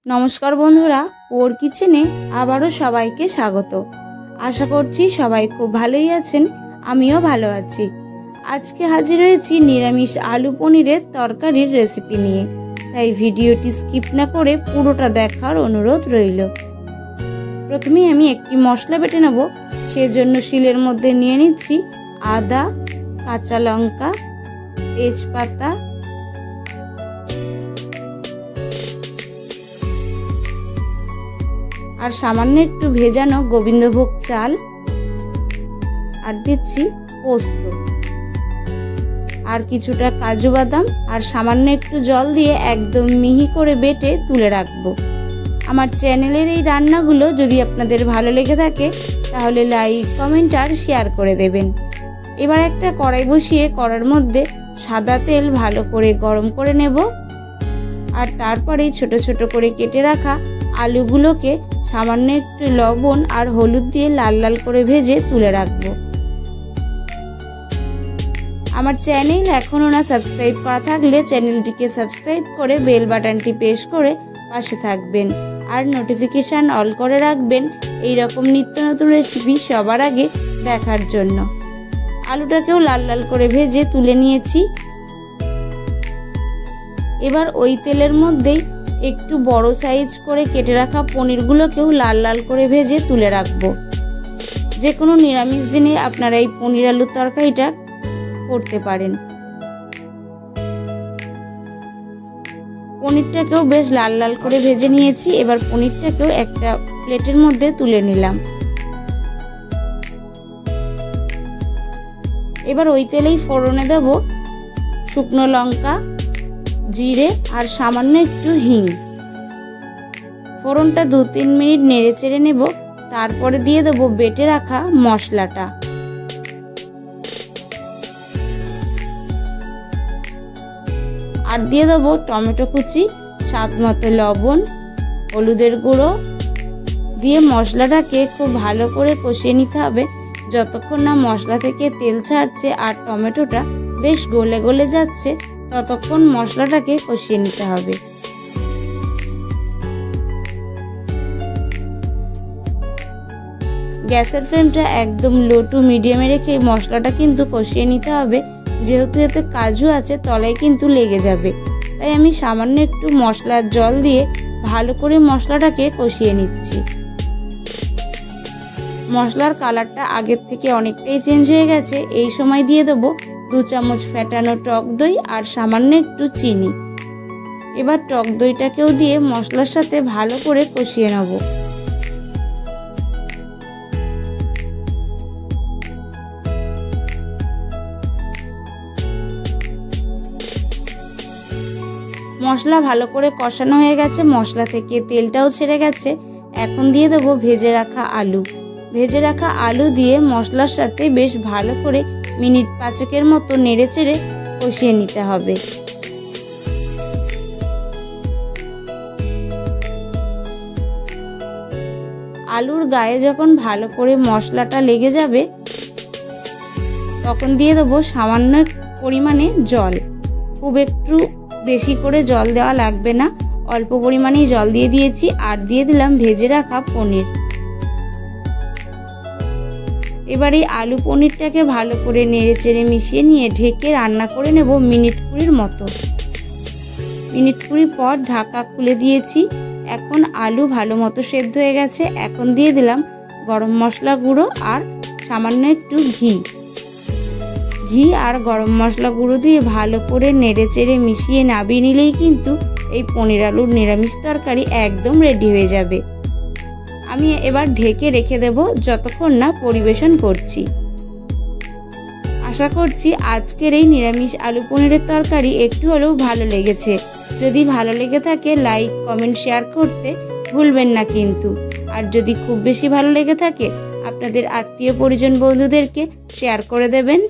नमस्कार बंधुरा ओर किचेने आबारो सबाइके स्वागत। आशा करछि सबाई खूब भालोई आछेन, आमिओ भालो आछि। आज के हाजिर हयेछि निरामिष आलू पनीरेर तरकारिर रेसिपि निये, ताई भिडियोटी स्किप ना करे पुरोटा देखार अनुरोध रइल। प्रथमे आमि एकटी मशला बेटे नेब, सेजोन्नो शिलेर मध्य निये निচ্ছি आदा, काँचा लंका, तेजपाता, और सामान्य एकटू भेजानो गोविंदभोग चाल और दिচ্ছি पोस्त और किछुटा काजू बादाम और सामान्य एकटू जल दिए एकदम मिहि करे बेटे तुले राखबो। आमार चैनेलेर এই রান্নাগুলো যদি আপনাদের ভালো লেগে থাকে তাহলে লাইক কমেন্ট আর শেয়ার করে দেবেন। এবার একটা কড়াই বসিয়ে কড়ার মধ্যে সাদা তেল ভালো করে গরম করে নেব আর তারপরে ছোট ছোট করে কেটে রাখা আলুগুলোকে सामान्य एकटू लवण और हलुद दिए लाल लाल करे भेजे तुले राखबो। आमार चैनेल एखोनो ना सबस्क्राइब करा थाकले चैनेलटिके सबस्क्राइब करे बेल बाटनटी प्रेस करे पाशे थाकबेन और नोटिफिकेशन अल करे राखबेन एई रकम नित्य नतुन रेसिपि सबार आगे देखार जोन्नो। आलुटाकेও लाल लाल करे भेजे तुले निয়েছি। एबार ओई तेलेर मধ্যেই একটু বড় সাইজ করে কেটে রাখা পনিরগুলোকেও লাল লাল করে ভেজে তুলে রাখবো। যে কোনো নিরামিষ দিনে আপনারা এই পনির আলুর তরকারিটা করতে পারেন। পনিরটাকেও বেশ লাল লাল করে ভেজে নিয়েছি। এবার পনিরটাকেও একটা প্লেটের মধ্যে তুলে নিলাম। এবার ওই তেলেই ফোড়নে দেব শুকনো লঙ্কা, জিরে और सामान्य एकटू हिंग। फोड़नटा 2-3 मिनट नेड़े चेड़े नेब, तारपरे दिए देब बेटे रखा मशलाटा। और दिए देब टमेटो कुचि, स्वाद मतो लवण, हलुदेर गुঁড়ো दिए मशलाटाके खूब भालो करे कषिয়ে নিতে হবে যতক্ষণ না মশলা থেকে তেল ছাড়ছে আর টমেটোটা বেশ গলে গলে যাচ্ছে ততক্ষণ মশলাটাকে কষিয়ে নিতে হবে। গ্যাসের ফ্লেমটা একদম লো টু মিডিয়ামে রেখে মশলাটা কিন্তু কষিয়ে নিতে হবে, যেহেতু এতে কাজু আছে তলায় কিন্তু লেগে যাবে। তাই আমি সামান্য একটু মশলার জল দিয়ে ভালো করে মশলাটাকে কষিয়ে নিচ্ছি। মশলার কালারটা আগের থেকে অনেকটাই চেঞ্জ হয়ে গেছে। এই সময় দিয়ে দেব 2 চামচ ফেটানো টক দই আর সামান্য একটু চিনি। এবার টক দইটাকেও দিয়ে মশলার সাথে ভালো করে কষিয়ে নেব। মশলা ভালো করে কষানো হয়ে গেছে, মশলা থেকে তেলটাও ছেড়ে গেছে। এখন দিয়ে দেব ভেজে রাখা আলু। ভেজে রাখা আলু দিয়ে মশলার সাথে বেশ ভালো করে মিনিট 5 মতো নেড়ে চেড়ে কষিয়ে নিতে হবে। আলুর গায়ে যখন ভালো করে মশলাটা লেগে যাবে তখন দিয়ে দেবো সামান্য পরিমাণে জল। খুব একটু বেশি করে জল দেওয়া লাগবে না, অল্প পরিমাণেই জল দিয়ে দিয়েছি। আর দিয়ে দিলাম ভেজে রাখা পনির। এবার এই আলু পনিরটাকে ভালো করে নেড়ে চেড়ে মিশিয়ে নিয়ে ঢেকে রান্না করে নেব মিনিট 20 মতো। মিনিট 20 পর ঢাকা খুলে দিয়েছি। এখন আলু ভালো মতো সেদ্ধ হয়ে গেছে। এখন দিয়ে দিলাম গরম মশলা গুঁড়ো আর সামান্য একটু ঘি। ঘি আর গরম মশলা গুঁড়ো দিয়ে ভালো করে নেড়ে চেড়ে মিশিয়ে নামিয়ে নিলেই কিন্তু এই পনির আলুর নিরামিষ তরকারি একদম রেডি হয়ে যাবে। আমি এবার ঢেকে রেখে দেব যতক্ষণ না পরিবেশন করছি। আশা করছি আজকের এই নিরামিষ আলু পনিরের তরকারি একটু হলেও ভালো লেগেছে। যদি ভালো লেগে থাকে লাইক কমেন্ট শেয়ার করতে ভুলবেন না কিন্তু। আর যদি খুব বেশি ভালো লেগে থাকে আপনাদের আত্মীয় পরিজন বন্ধুদেরকে শেয়ার করে দেবেন।